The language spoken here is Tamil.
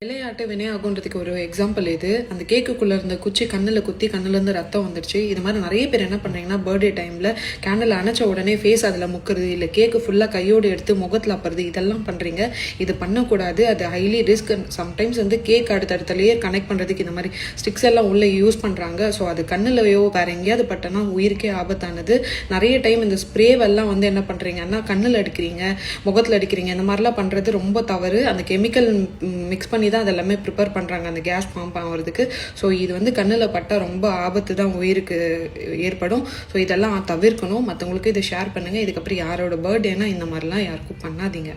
விளையாட்டு வினையாகுன்றதுக்கு ஒரு எக்ஸாம்பிள் இது. அந்த கேக்குக்குள்ள இருந்த குச்சி கண்ணில் குத்தி கண்ணுலேருந்து ரத்தம் வந்துடுச்சு. இது மாதிரி நிறைய பேர் என்ன பண்ணுறீங்கன்னா பர்த்டே டைமில் கேண்டில் அணைச்ச உடனே ஃபேஸ் அதில் முக்கிறது, இல்லை கேக்கு ஃபுல்லாக கையோடு எடுத்து முகத்தில் அப்புறது, இதெல்லாம் பண்ணுறீங்க. இது பண்ணக்கூடாது. அது ஹைலி ரிஸ்க். சம்டைம்ஸ் வந்து கேக் அடுத்தடுத்தலையே கனெக்ட் பண்ணுறதுக்கு இந்த மாதிரி ஸ்டிக்ஸ் எல்லாம் உள்ளே யூஸ் பண்ணுறாங்க. ஸோ அது கண்ணுலையோ வேறு எங்கேயாவது பட்டனா உயிருக்கே ஆபத்தானது. நிறைய டைம் இந்த ஸ்ப்ரேவெல்லாம் வந்து என்ன பண்ணுறீங்கன்னா கண்ணில் அடிக்கிறீங்க, முகத்தில் அடிக்கிறீங்க. இந்த மாதிரிலாம் பண்ணுறது ரொம்ப தவறு. அந்த கெமிக்கல் மிக்ஸ் பண்ணி தான் அதெல்லாமே ப்ரிப்பேர் பண்ணுறாங்க அந்த கேஸ் ஃபார்ம் ஆகிறதுக்கு. ஸோ இது வந்து கண்ணில் பட்டால் ரொம்ப ஆபத்து தான் உயிருக்கு ஏற்படும். ஸோ இதெல்லாம் தவிர்க்கணும். மற்றவங்களுக்கு இதை ஷேர் பண்ணுங்கள். இதுக்கப்புறம் யாரோட பர்த்டேனா இந்த மாதிரிலாம் யாருக்கும் பண்ணாதீங்க.